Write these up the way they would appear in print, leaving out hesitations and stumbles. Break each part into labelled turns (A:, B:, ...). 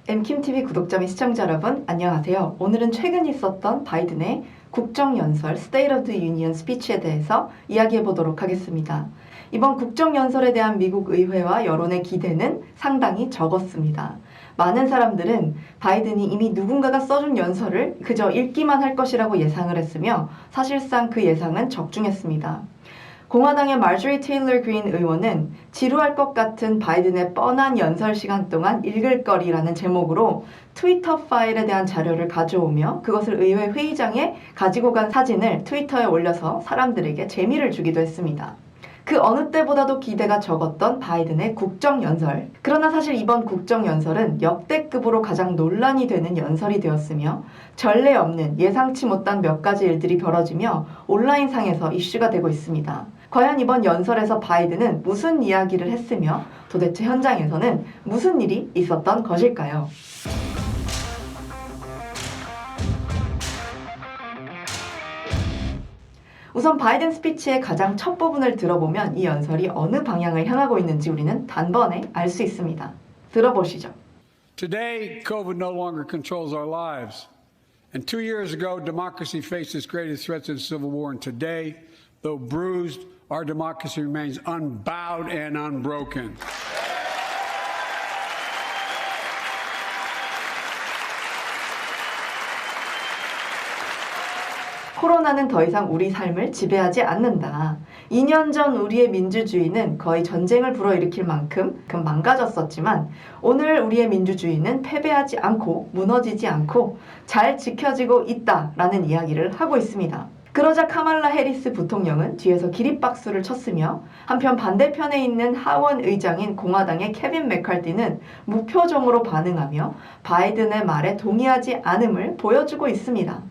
A: 엠킴TV 구독자 및 시청자 여러분 안녕하세요. 오늘은 최근 있었던 바이든의 국정연설 State of the Union 스피치에 대해서 이야기해 보도록 하겠습니다. 이번 국정연설에 대한 미국 의회와 여론의 기대는 상당히 적었습니다. 많은 사람들은 바이든이 이미 누군가가 써준 연설을 그저 읽기만 할 것이라고 예상을 했으며 사실상 그 예상은 적중했습니다. 공화당의 마저리 테일러 그린 의원은 지루할 것 같은 바이든의 뻔한 연설 시간 동안 읽을 거리라는 제목으로 트위터 파일에 대한 자료를 가져오며 그것을 의회 회의장에 가지고 간 사진을 트위터에 올려서 사람들에게 재미를 주기도 했습니다. 그 어느 때보다도 기대가 적었던 바이든의 국정연설. 그러나 사실 이번 국정연설은 역대급으로 가장 논란이 되는 연설이 되었으며 전례 없는 예상치 못한 몇 가지 일들이 벌어지며 온라인상에서 이슈가 되고 있습니다. 과연 이번 연설에서 바이든은 무슨 이야기를 했으며 도대체 현장에서는 무슨 일이 있었던 것일까요? 우선 바이든 스피치의 가장 첫 부분을 들어보면 이 연설이 어느 방향을 향하고 있는지 우리는 단번에 알 수 있습니다. 들어보시죠.
B: Today, COVID no longer controls our lives. And 2 years ago, democracy faced its greatest threats in civil war. And today, though bruised, our democracy remains unbowed and unbroken.
A: 코로나는 더 이상 우리 삶을 지배하지 않는다. 2년 전 우리의 민주주의는 거의 전쟁을 불어일으킬 만큼 망가졌었지만 오늘 우리의 민주주의는 패배하지 않고 무너지지 않고 잘 지켜지고 있다라는 이야기를 하고 있습니다. 그러자 카말라 해리스 부통령은 뒤에서 기립박수를 쳤으며 한편 반대편에 있는 하원 의장인 공화당의 케빈 맥카티는 무표정으로 반응하며 바이든의 말에 동의하지 않음을 보여주고 있습니다.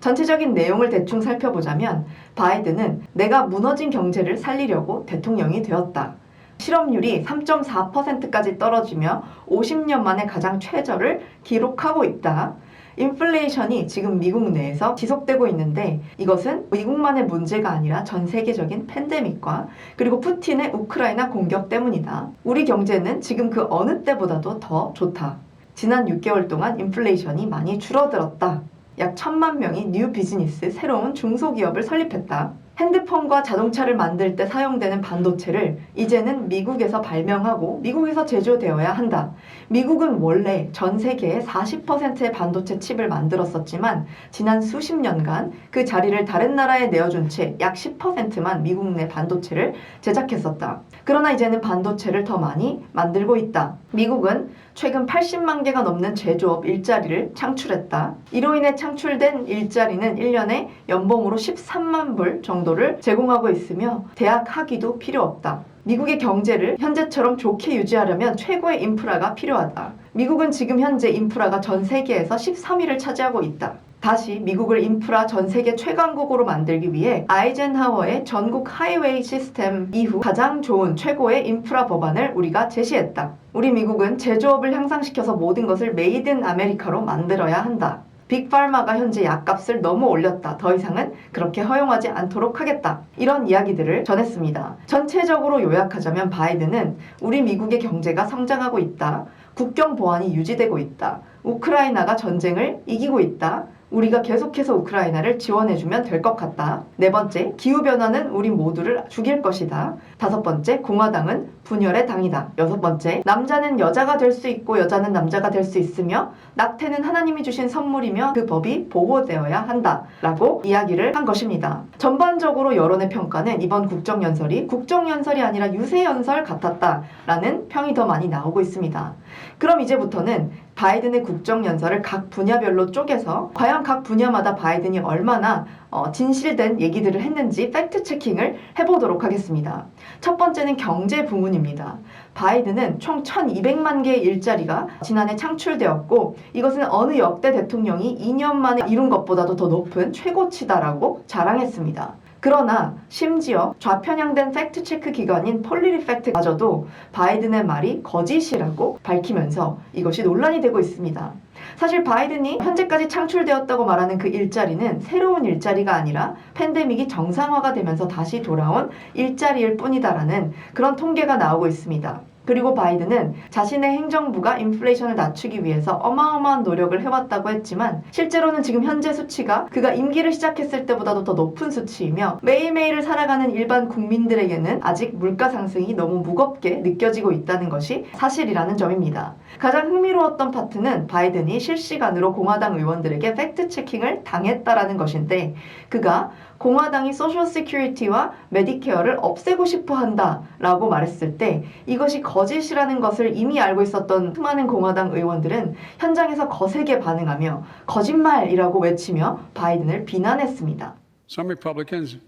A: 전체적인 내용을 대충 살펴보자면 바이든은 내가 무너진 경제를 살리려고 대통령이 되었다. 실업률이 3.4%까지 떨어지며 50년 만에 가장 최저를 기록하고 있다. 인플레이션이 지금 미국 내에서 지속되고 있는데 이것은 미국만의 문제가 아니라 전 세계적인 팬데믹과 그리고 푸틴의 우크라이나 공격 때문이다. 우리 경제는 지금 그 어느 때보다도 더 좋다. 지난 6개월 동안 인플레이션이 많이 줄어들었다. 약 1,000만 명이 뉴 비즈니스, 새로운 중소기업을 설립했다. 핸드폰과 자동차를 만들 때 사용되는 반도체를 이제는 미국에서 발명하고 미국에서 제조되어야 한다. 미국은 원래 전 세계의 40%의 반도체 칩을 만들었었지만 지난 수십 년간 그 자리를 다른 나라에 내어준 채 약 10%만 미국 내 반도체를 제작했었다. 그러나 이제는 반도체를 더 많이 만들고 있다. 미국은 최근 80만 개가 넘는 제조업 일자리를 창출했다. 이로 인해 창출된 일자리는 1년에 연봉으로 13만 불 정도를 제공하고 있으며 대학 학위도 필요 없다. 미국의 경제를 현재처럼 좋게 유지하려면 최고의 인프라가 필요하다. 미국은 지금 현재 인프라가 전 세계에서 13위를 차지하고 있다. 다시 미국을 인프라 전 세계 최강국으로 만들기 위해 아이젠하워의 전국 하이웨이 시스템 이후 가장 좋은 최고의 인프라 법안을 우리가 제시했다. 우리 미국은 제조업을 향상시켜서 모든 것을 메이드 인 아메리카로 만들어야 한다. 빅파마가 현재 약값을 너무 올렸다. 더 이상은 그렇게 허용하지 않도록 하겠다. 이런 이야기들을 전했습니다. 전체적으로 요약하자면 바이든은 우리 미국의 경제가 성장하고 있다. 국경 보안이 유지되고 있다. 우크라이나가 전쟁을 이기고 있다. 우리가 계속해서 우크라이나를 지원해주면 될 것 같다. 4번째, 기후변화는 우리 모두를 죽일 것이다. 5번째, 공화당은 분열의 당이다. 6번째, 남자는 여자가 될 수 있고 여자는 남자가 될 수 있으며 낙태는 하나님이 주신 선물이며 그 법이 보호되어야 한다. 라고 이야기를 한 것입니다. 전반적으로 여론의 평가는 이번 국정연설이 국정연설이 아니라 유세연설 같았다. 라는 평이 더 많이 나오고 있습니다. 그럼 이제부터는 바이든의 국정연설을 각 분야별로 쪼개서 과연 각 분야마다 바이든이 얼마나 진실된 얘기들을 했는지 팩트 체킹을 해보도록 하겠습니다. 첫 번째는 경제 부문입니다. 바이든은 총 1,200만 개의 일자리가 지난해 창출되었고 이것은 어느 역대 대통령이 2년 만에 이룬 것보다도 더 높은 최고치다라고 자랑했습니다. 그러나 심지어 좌편향된 팩트체크 기관인 폴리리팩트마저도 바이든의 말이 거짓이라고 밝히면서 이것이 논란이 되고 있습니다. 사실 바이든이 현재까지 창출되었다고 말하는 그 일자리는 새로운 일자리가 아니라 팬데믹이 정상화가 되면서 다시 돌아온 일자리일 뿐이다라는 그런 통계가 나오고 있습니다. 그리고 바이든은 자신의 행정부가 인플레이션을 낮추기 위해서 어마어마한 노력을 해왔다고 했지만 실제로는 지금 현재 수치가 그가 임기를 시작했을 때보다도 더 높은 수치이며 매일매일을 살아가는 일반 국민들에게는 아직 물가 상승이 너무 무겁게 느껴지고 있다는 것이 사실이라는 점입니다. 가장 흥미로웠던 파트는 바이든이 실시간으로 공화당 의원들에게 팩트 체킹을 당했다라는 것인데 그가 공화당이 소셜 시큐리티와 메디케어를 없애고 싶어 한다라고 말했을 때 이것이 거짓이라는 것을 이미 알고 있었던 수많은 공화당 의원들은 현장에서 거세게 반응하며 거짓말이라고 외치며 바이든을 비난했습니다.
B: Some Republicans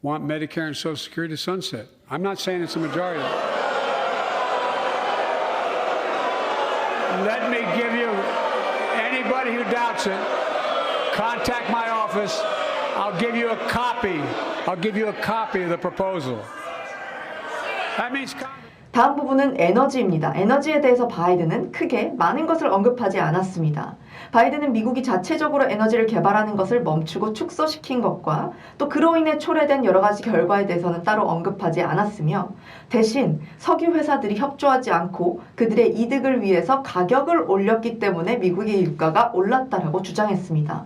B: want Medicare and Social Security to sunset. I'm not saying it's a majority. Let me give you anybody who doubts it, contact my office. I'll give you a copy. I'll give you a copy of the proposal. That means
A: 다음 부분은 에너지입니다. 에너지에 대해서 바이든은 크게 많은 것을 언급하지 않았습니다. 바이든은 미국이 자체적으로 에너지를 개발하는 것을 멈추고 축소시킨 것과 또 그로 인해 초래된 여러 가지 결과에 대해서는 따로 언급하지 않았으며 대신 석유 회사들이 협조하지 않고 그들의 이득을 위해서 가격을 올렸기 때문에 미국의 유가가 올랐다라고 주장했습니다.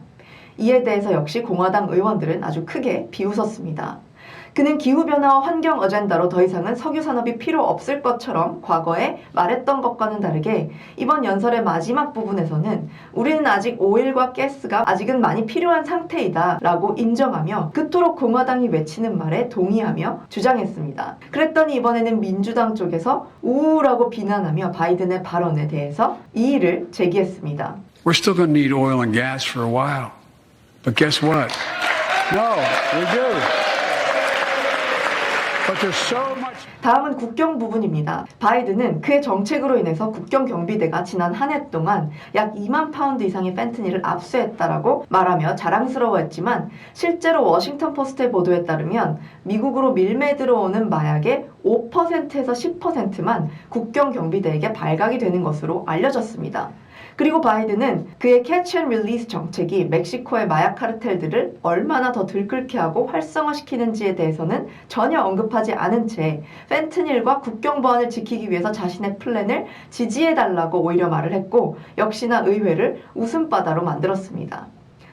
A: 이에 대해서 역시 공화당 의원들은 아주 크게 비웃었습니다. 그는 기후변화와 환경 어젠다로 더 이상은 석유 산업이 필요 없을 것처럼 과거에 말했던 것과는 다르게 이번 연설의 마지막 부분에서는 우리는 아직 오일과 가스가 아직은 많이 필요한 상태이다 라고 인정하며 그토록 공화당이 외치는 말에 동의하며 주장했습니다. 그랬더니 이번에는 민주당 쪽에서 우우라고 비난하며 바이든의 발언에 대해서 이의를 제기했습니다.
B: we're still going to need oil and gas for a while. But guess what? No, we do. But there's so much.
A: 다음은 국경 부분입니다. 바이든은 그의 정책으로 인해서 국경 경비대가 지난 한 해 동안 약 2만 파운드 이상의 펜트닐을 압수했다라고 말하며 자랑스러워했지만 실제로 워싱턴 포스트의 보도에 따르면 미국으로 밀매 들어오는 마약의 5%에서 10%만 국경 경비대에게 발각이 되는 것으로 알려졌습니다. 그리고 바이든은 그의 캐치 앤 릴리스 정책이 멕시코의 마약 카르텔들을 얼마나 더 들끓게 하고 활성화시키는지에 대해서는 전혀 언급하지 않은 채 펜트닐과 국경 보안을 지키기 위해서 자신의 플랜을 지지해달라고 오히려 말을 했고 역시나 의회를 웃음바다로 만들었습니다.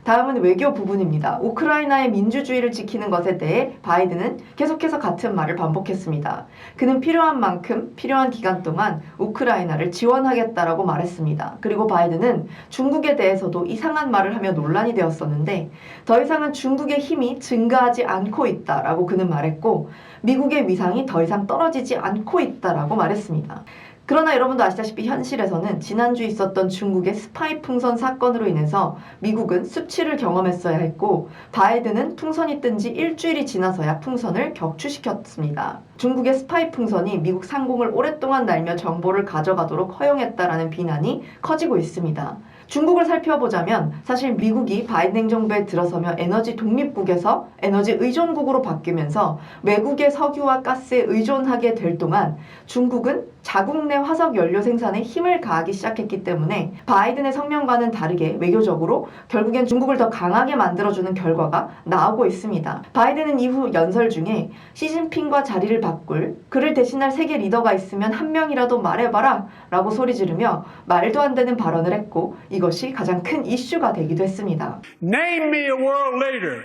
A: 다음은 외교 부분입니다. 우크라이나의 민주주의를 지키는 것에 대해 바이든은 계속해서 같은 말을 반복했습니다. 그는 필요한 만큼 필요한 기간 동안 우크라이나를 지원하겠다라고 말했습니다. 그리고 바이든은 중국에 대해서도 이상한 말을 하며 논란이 되었었는데 더 이상은 중국의 힘이 증가하지 않고 있다라고 그는 말했고 미국의 위상이 더 이상 떨어지지 않고 있다라고 말했습니다. 그러나 여러분도 아시다시피 현실에서는 지난주 있었던 중국의 스파이 풍선 사건으로 인해서 미국은 수치를 경험했어야 했고 바이든은 풍선이 뜬 지 일주일이 지나서야 풍선을 격추시켰습니다. 중국의 스파이 풍선이 미국 상공을 오랫동안 날며 정보를 가져가도록 허용했다라는 비난이 커지고 있습니다. 중국을 살펴보자면 사실 미국이 바이든 행정부에 들어서며 에너지 독립국에서 에너지 의존국으로 바뀌면서 외국의 석유와 가스에 의존하게 될 동안 중국은 자국 내 화석 연료 생산에 힘을 가하기 시작했기 때문에 바이든의 성명과는 다르게 외교적으로 결국엔 중국을 더 강하게 만들어주는 결과가 나오고 있습니다. 바이든은 이후 연설 중에 시진핑과 자리를 바꿀 그를 대신할 세계 리더가 있으면 한 명이라도 말해봐라 라고 소리 지르며 말도 안 되는 발언을 했고 이것이 가장 큰 이슈가 되기도 했습니다.
B: Name me a world leader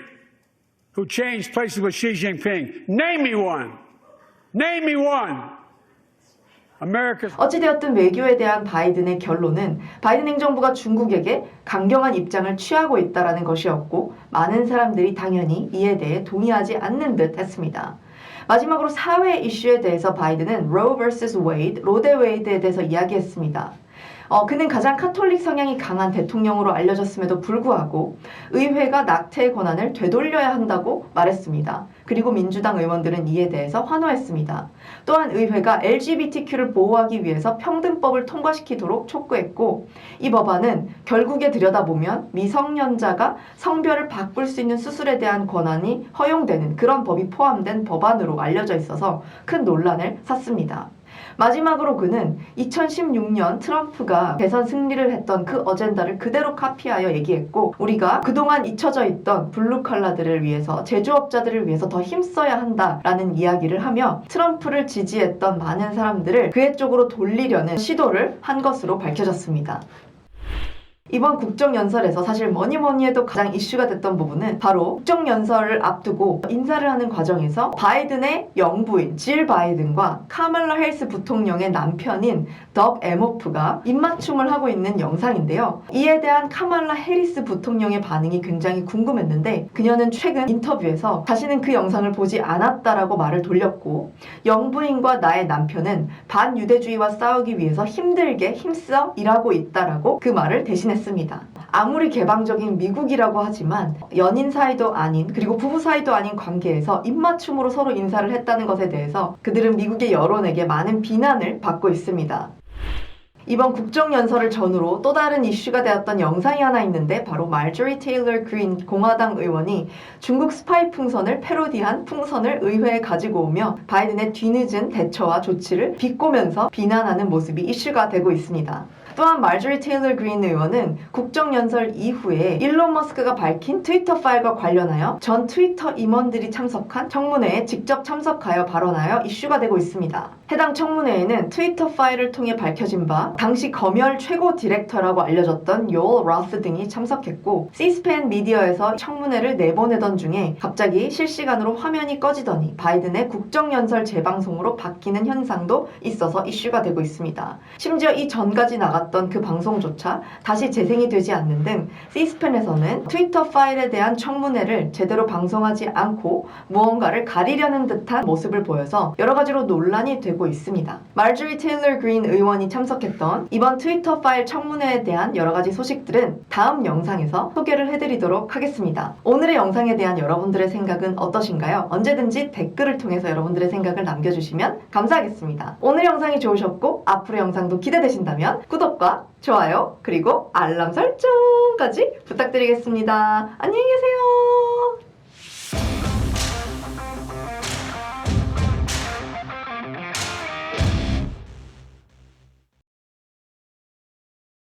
B: who changed places with Xi Jinping. Name me one. Name me one. America's...
A: 어찌되었든 외교에 대한 바이든의 결론은 바이든 행정부가 중국에게 강경한 입장을 취하고 있다는 것이었고 많은 사람들이 당연히 이에 대해 동의하지 않는 듯 했습니다. 마지막으로 사회 이슈에 대해서 바이든은 Roe vs. Wade, 로 대 웨이드에 대해서 이야기했습니다. 그는 가장 카톨릭 성향이 강한 대통령으로 알려졌음에도 불구하고 의회가 낙태의 권한을 되돌려야 한다고 말했습니다. 그리고 민주당 의원들은 이에 대해서 환호했습니다. 또한 의회가 LGBTQ를 보호하기 위해서 평등법을 통과시키도록 촉구했고 이 법안은 결국에 들여다보면 미성년자가 성별을 바꿀 수 있는 수술에 대한 권한이 허용되는 그런 법이 포함된 법안으로 알려져 있어서 큰 논란을 샀습니다. 마지막으로 그는 2016년 트럼프가 대선 승리를 했던 그 어젠다를 그대로 카피하여 얘기했고, 우리가 그동안 잊혀져 있던 블루 칼라들을 위해서, 제조업자들을 위해서 더 힘써야 한다라는 이야기를 하며 트럼프를 지지했던 많은 사람들을 그의 쪽으로 돌리려는 시도를 한 것으로 밝혀졌습니다. 이번 국정연설에서 사실 뭐니 해도 가장 이슈가 됐던 부분은 바로 국정연설을 앞두고 인사를 하는 과정에서 바이든의 영부인 질 바이든과 카말라 해리스 부통령의 남편인 덕 에모프가 입맞춤을 하고 있는 영상인데요. 이에 대한 카말라 해리스 부통령의 반응이 굉장히 궁금했는데, 그녀는 최근 인터뷰에서 자신은 그 영상을 보지 않았다라고 말을 돌렸고, 영부인과 나의 남편은 반유대주의와 싸우기 위해서 힘들게 힘써 일하고 있다라고 그 말을 대신했습니다. 아무리 개방적인 미국이라고 하지만 연인 사이도 아닌, 그리고 부부 사이도 아닌 관계에서 입맞춤으로 서로 인사를 했다는 것에 대해서 그들은 미국의 여론에게 많은 비난을 받고 있습니다. 이번 국정연설을 전후로 또 다른 이슈가 되었던 영상이 하나 있는데, 바로 말조리 테일러 그린 공화당 의원이 중국 스파이 풍선을 패러디한 풍선을 의회에 가지고 오며 바이든의 뒤늦은 대처와 조치를 비꼬면서 비난하는 모습이 이슈가 되고 있습니다. 또한 말조리 테일러 그린 의원은 국정연설 이후에 일론 머스크가 밝힌 트위터 파일과 관련하여 전 트위터 임원들이 참석한 청문회에 직접 참석하여 발언하여 이슈가 되고 있습니다. 해당 청문회에는 트위터 파일을 통해 밝혀진 바 당시 검열 최고 디렉터라고 알려졌던 요엘 로스 등이 참석했고, 시스팬 미디어에서 청문회를 내보내던 중에 갑자기 실시간으로 화면이 꺼지더니 바이든의 국정연설 재방송으로 바뀌는 현상도 있어서 이슈가 되고 있습니다. 심지어 이 전까지 나갔던 그 방송조차 다시 재생이 되지 않는 등 시스팬에서는 트위터 파일에 대한 청문회를 제대로 방송하지 않고 무언가를 가리려는 듯한 모습을 보여서 여러 가지로 논란이 되고 있습니다. 말조리 테일러 그린 의원이 참석했던 이번 트위터 파일 청문회에 대한 여러 가지 소식들은 다음 영상에서 소개를 해드리도록 하겠습니다. 오늘의 영상에 대한 여러분들의 생각은 어떠신가요? 언제든지 댓글을 통해서 여러분들의 생각을 남겨주시면 감사하겠습니다. 오늘 영상이 좋으셨고 앞으로 영상도 기대되신다면 구독과 좋아요, 그리고 알람 설정까지 부탁드리겠습니다. 안녕히 계세요.